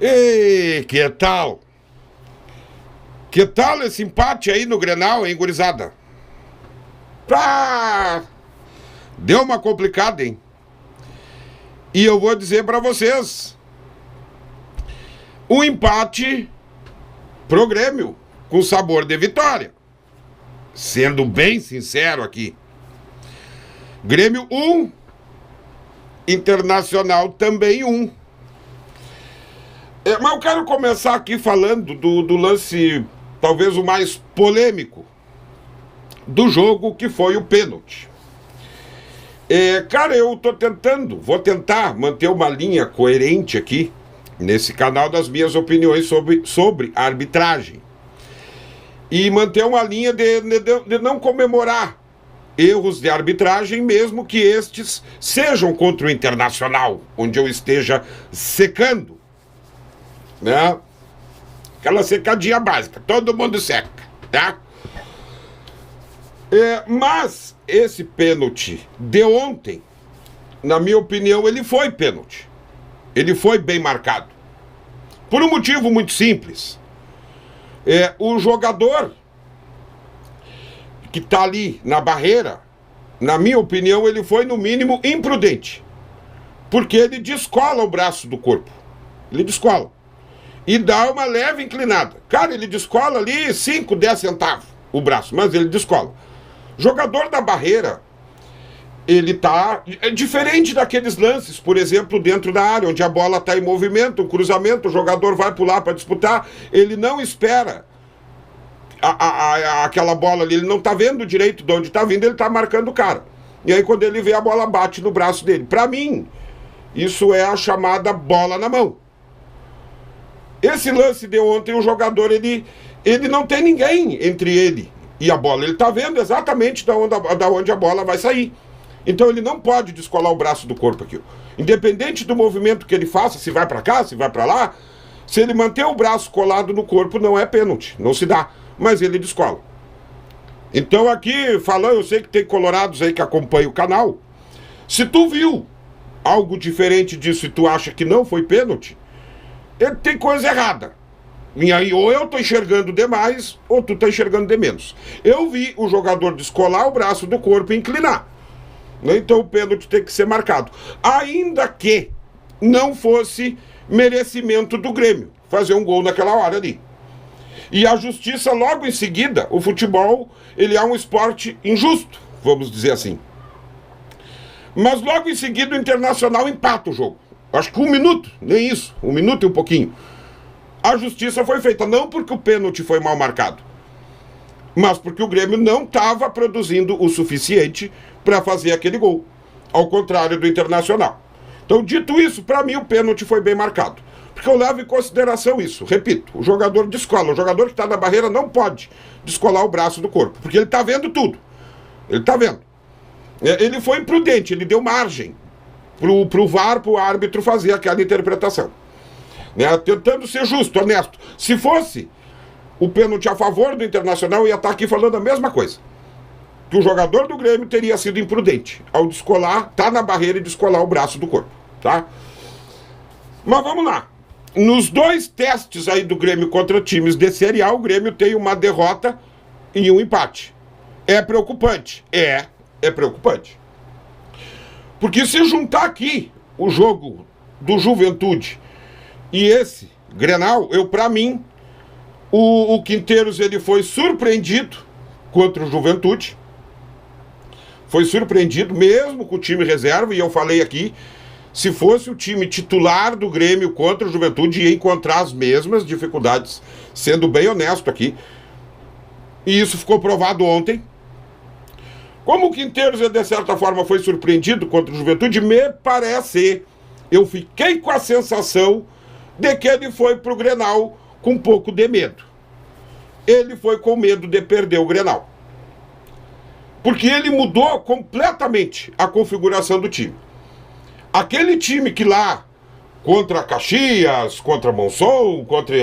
E que tal? Que tal esse empate aí no Grenal, hein, gurizada? Deu uma complicada, hein? E eu vou dizer pra vocês, um empate pro Grêmio, com sabor de vitória. Sendo bem sincero aqui. Grêmio 1, Internacional também 1. Mas eu quero começar aqui falando do lance, talvez o mais polêmico do jogo, que foi o pênalti. Cara, vou tentar manter uma linha coerente aqui, nesse canal, das minhas opiniões sobre a arbitragem. E manter uma linha de não comemorar erros de arbitragem, mesmo que estes sejam contra o Internacional, onde eu esteja secando, né? Aquela secadinha básica, todo mundo seca, tá? Mas esse pênalti de ontem, na minha opinião, ele foi pênalti. Ele foi bem marcado. Por um motivo muito simples. O jogador que está ali na barreira, na minha opinião, ele foi no mínimo imprudente. Porque ele descola o braço do corpo. Ele descola. E dá uma leve inclinada. Cara, ele descola ali 5, 10 centavos o braço, mas ele descola. Jogador da barreira, ele tá diferente daqueles lances, por exemplo, dentro da área, onde a bola está em movimento, um cruzamento, o jogador vai pular para disputar, ele não espera aquela bola ali, ele não tá vendo direito de onde tá vindo, ele tá marcando o cara. E aí quando ele vê, a bola bate no braço dele. Para mim, isso é a chamada bola na mão. Esse lance de ontem, o jogador, ele não tem ninguém entre ele e a bola. Ele tá vendo exatamente da onde a bola vai sair. Então ele não pode descolar o braço do corpo aqui. Independente do movimento que ele faça, se vai para cá, se vai para lá, se ele manter o braço colado no corpo, não é pênalti, não se dá. Mas ele descola. Então aqui, falando, eu sei que tem colorados aí que acompanham o canal. Se tu viu algo diferente disso e tu acha que não foi pênalti, tem coisa errada. E aí, ou eu tô enxergando demais, ou tu tá enxergando de menos. Eu vi o jogador descolar o braço do corpo e inclinar. Então o pênalti tem que ser marcado. Ainda que não fosse merecimento do Grêmio fazer um gol naquela hora ali. E a justiça, logo em seguida, o futebol, ele é um esporte injusto, vamos dizer assim. Mas logo em seguida o Internacional empata o jogo. Acho que 1 minuto, nem isso, 1 minuto e um pouquinho. A justiça foi feita, não porque o pênalti foi mal marcado, mas porque o Grêmio não estava produzindo o suficiente para fazer aquele gol, ao contrário do Internacional. Então, dito isso, para mim o pênalti foi bem marcado. Porque eu levo em consideração isso. Repito, o jogador descola. O jogador que está na barreira não pode descolar o braço do corpo, porque ele está vendo tudo. Ele está vendo. Ele foi imprudente, ele deu margem pro VAR, pro árbitro fazer aquela interpretação. Tentando ser justo, honesto. Se fosse o pênalti a favor do Internacional, eu ia estar aqui falando a mesma coisa. Que o jogador do Grêmio teria sido imprudente ao descolar, tá na barreira e descolar o braço do corpo, tá? Mas vamos lá. Nos 2 testes aí do Grêmio contra times de Série A, o Grêmio tem uma derrota e um empate. É preocupante? É preocupante. Porque se juntar aqui o jogo do Juventude e esse Grenal, pra mim, o Quinteiros, ele foi surpreendido contra o Juventude. Foi surpreendido mesmo com o time reserva, e eu falei aqui, se fosse o time titular do Grêmio contra o Juventude, ia encontrar as mesmas dificuldades, sendo bem honesto aqui. E isso ficou provado ontem. Como o Quinteiros, de certa forma, foi surpreendido contra o Juventude, me parece, eu fiquei com a sensação de que ele foi pro Grenal com um pouco de medo. Ele foi com medo de perder o Grenal. Porque ele mudou completamente a configuração do time. Aquele time que lá, contra Caxias, contra Monção, contra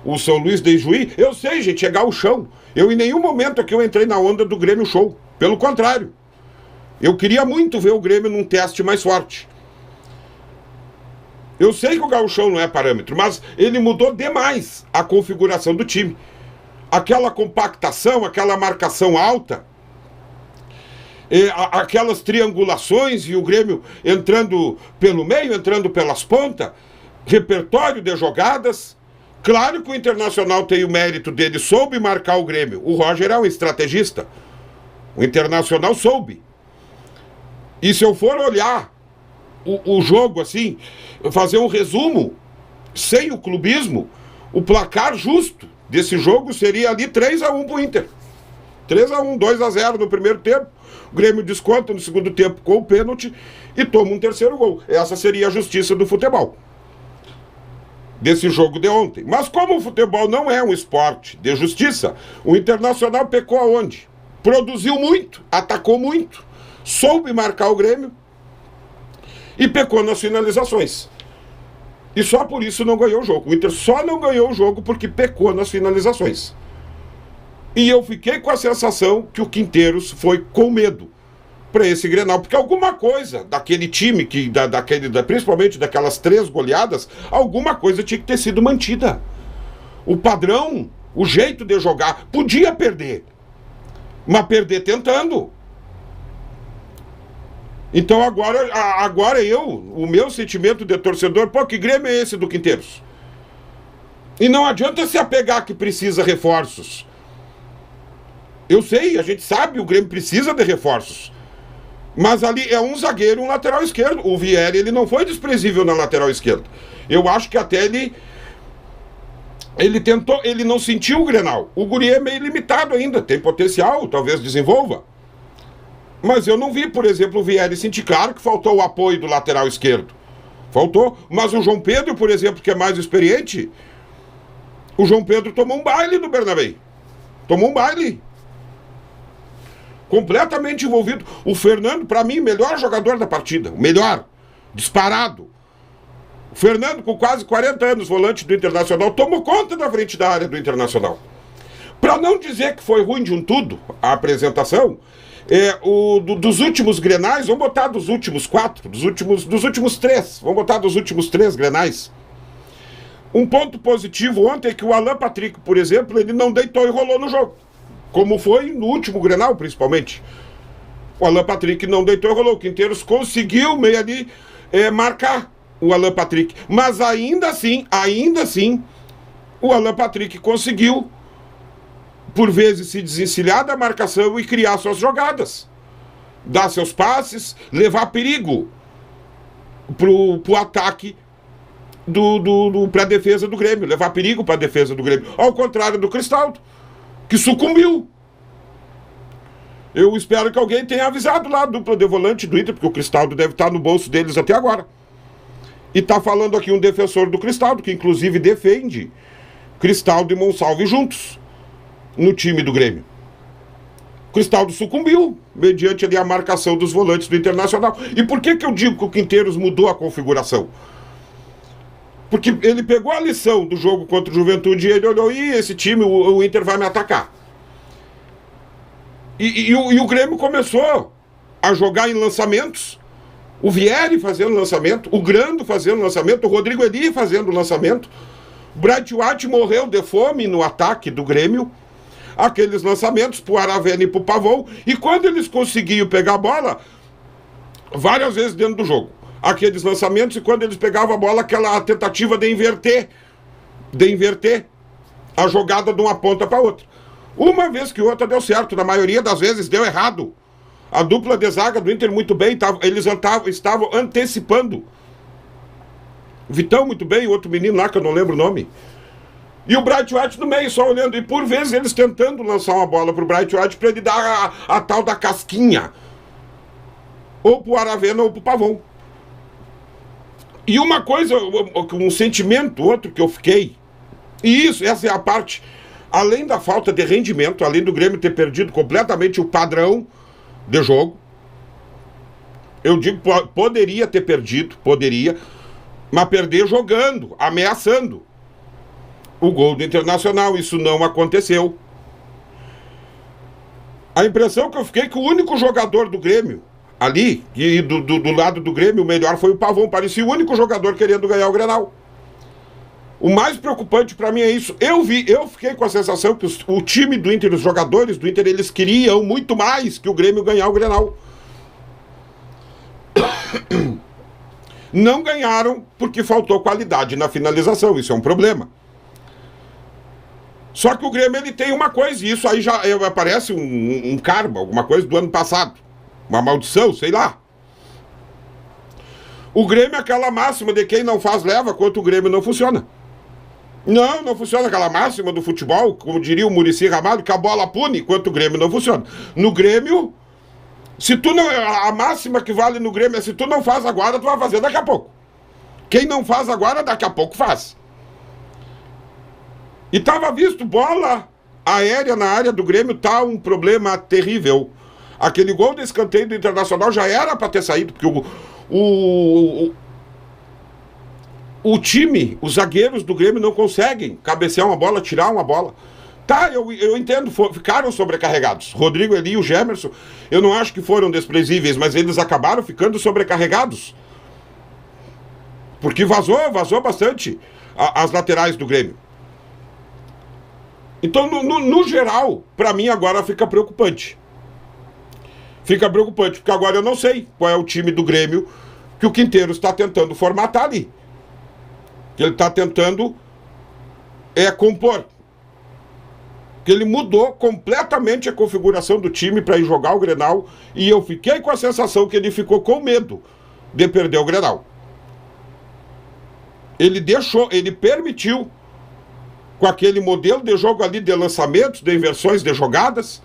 o São Luís de Juí, eu sei, gente, é gauchão. Eu em nenhum momento aqui eu entrei na onda do Grêmio Show. Pelo contrário. Eu queria muito ver o Grêmio num teste mais forte. Eu sei que o gauchão não é parâmetro, mas ele mudou demais a configuração do time. Aquela compactação, aquela marcação alta, aquelas triangulações e o Grêmio entrando pelo meio, entrando pelas pontas, repertório de jogadas. Claro que o Internacional tem o mérito dele, soube marcar o Grêmio. O Roger é um estrategista. O Internacional soube. E se eu for olhar o jogo assim, fazer um resumo, sem o clubismo, o placar justo desse jogo seria ali 3-1 pro Inter. 3-1, 2-0 no primeiro tempo. O Grêmio desconta no segundo tempo com o pênalti e toma um terceiro gol. Essa seria a justiça do futebol desse jogo de ontem. Mas como o futebol não é um esporte de justiça, o Internacional pecou aonde? Produziu muito, atacou muito, soube marcar o Grêmio e pecou nas finalizações. E só por isso não ganhou o jogo. O Inter só não ganhou o jogo porque pecou nas finalizações. E eu fiquei com a sensação que o Quinteiros foi com medo para esse Grenal, porque alguma coisa daquele time, principalmente daquelas 3 goleadas, alguma coisa tinha que ter sido mantida. O padrão, o jeito de jogar, podia perder, mas perder tentando. Então agora o meu sentimento de torcedor, pô, que Grêmio é esse do Quinteiros? E não adianta se apegar que precisa reforços. Eu sei, a gente sabe, o Grêmio precisa de reforços. Mas ali é um zagueiro, um lateral esquerdo. O Vieri, ele não foi desprezível na lateral esquerda. Eu acho que até ele tentou, ele não sentiu o Grenal. O guri é meio limitado ainda, tem potencial, talvez desenvolva. Mas eu não vi, por exemplo, o Vieri sentir. Claro que faltou o apoio do lateral esquerdo. Faltou. Mas o João Pedro, por exemplo, que é mais experiente, o João Pedro tomou um baile do Bernabéu. Tomou um baile. Completamente envolvido. O Fernando, para mim, melhor jogador da partida. O melhor. Disparado. O Fernando, com quase 40 anos, volante do Internacional, tomou conta da frente da área do Internacional. Para não dizer que foi ruim de um tudo, a apresentação, dos últimos Grenais, vamos botar dos últimos 4, dos últimos 3, vamos botar dos últimos 3 Grenais. Um ponto positivo ontem é que o Alan Patrick, por exemplo, ele não deitou e rolou no jogo. Como foi no último Grenal, principalmente. O Alan Patrick não deitou e rolou. O Quinteiros conseguiu meio ali marcar o Alan Patrick. Mas ainda assim, o Alan Patrick conseguiu, por vezes, se desencilhar da marcação e criar suas jogadas. Dar seus passes, levar perigo pro ataque pra defesa do Grêmio. Levar perigo pra defesa do Grêmio. Ao contrário do Cristaldo, que sucumbiu. Eu espero que alguém tenha avisado lá a dupla de volante do Inter, porque o Cristaldo deve estar no bolso deles até agora. E tá falando aqui um defensor do Cristaldo, que inclusive defende Cristaldo e Monsalve juntos no time do Grêmio. O Cristaldo sucumbiu, mediante ali a marcação dos volantes do Internacional. E por que eu digo que o Quinteiros mudou a configuração? Porque ele pegou a lição do jogo contra o Juventude e ele olhou, esse time, o Inter vai me atacar. E o Grêmio começou a jogar em lançamentos. O Vieri fazendo lançamento, o Grando fazendo lançamento, o Rodrigo Eli fazendo lançamento. O Bright White morreu de fome no ataque do Grêmio. Aqueles lançamentos pro Aravena e pro Pavão. E quando eles conseguiam pegar a bola, várias vezes dentro do jogo, aqueles lançamentos, e quando eles pegavam a bola, aquela tentativa de inverter a jogada de uma ponta para outra. Uma vez que outra deu certo, na maioria das vezes deu errado. A dupla de zaga do Inter muito bem, eles estavam antecipando. Vitão muito bem, o outro menino lá que eu não lembro o nome. E o Bright White no meio, só olhando. E por vezes eles tentando lançar uma bola pro Bright White para ele dar a tal da casquinha. Ou pro Aravena ou pro Pavão. E uma coisa, um sentimento, outro que eu fiquei. E essa é a parte. Além da falta de rendimento, além do Grêmio ter perdido completamente o padrão de jogo. Eu digo, poderia ter perdido, mas perder jogando, ameaçando o gol do Internacional. Isso não aconteceu. A impressão que eu fiquei é que o único jogador do Grêmio ali, e do lado do Grêmio, o melhor foi o Pavão. Parecia o único jogador querendo ganhar o Grenal. O mais preocupante pra mim é isso. Eu fiquei com a sensação que o time do Inter, os jogadores do Inter, eles queriam muito mais que o Grêmio ganhar o Grenal. Não ganharam porque faltou qualidade na finalização. Isso é um problema. Só que o Grêmio, ele tem uma coisa, e isso aí já parece um karma, alguma coisa do ano passado. Uma maldição, sei lá. O Grêmio é aquela máxima de quem não faz leva, quanto o Grêmio não funciona. Não funciona aquela máxima do futebol, como diria o Muricy Ramalho, que a bola pune, quanto o Grêmio não funciona. No Grêmio, se tu não, a máxima que vale no Grêmio é se tu não faz agora, tu vai fazer daqui a pouco. Quem não faz agora, daqui a pouco faz. E tava visto, bola aérea na área do Grêmio tá um problema terrível. Aquele gol de escanteio do Internacional já era para ter saído, porque o time, os zagueiros do Grêmio não conseguem cabecear uma bola, tirar uma bola. Tá, eu entendo, ficaram sobrecarregados. Rodrigo, Eli e o Gemerson, eu não acho que foram desprezíveis, mas eles acabaram ficando sobrecarregados. Porque vazou bastante as laterais do Grêmio. Então, no geral, pra mim agora fica preocupante. Fica preocupante, porque agora eu não sei qual é o time do Grêmio que o Quinteiros está tentando formatar ali. Que ele está tentando compor. Que ele mudou completamente a configuração do time para ir jogar o Grenal, e eu fiquei com a sensação que ele ficou com medo de perder o Grenal. Ele permitiu, com aquele modelo de jogo ali de lançamentos, de inversões de jogadas,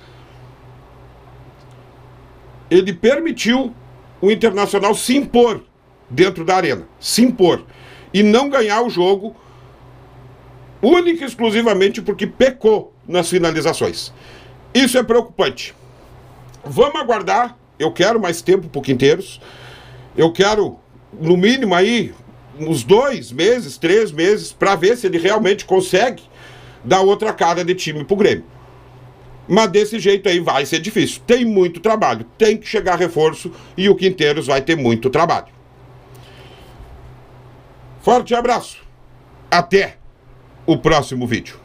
ele permitiu o Internacional se impor dentro da arena, se impor, e não ganhar o jogo única e exclusivamente porque pecou nas finalizações. Isso é preocupante. Vamos aguardar, eu quero mais tempo pro Quinteiros, eu quero, no mínimo aí, uns 2 meses, 3 meses, para ver se ele realmente consegue dar outra cara de time pro Grêmio. Mas desse jeito aí vai ser difícil. Tem muito trabalho, tem que chegar reforço e o Quinteiros vai ter muito trabalho. Forte abraço. Até o próximo vídeo.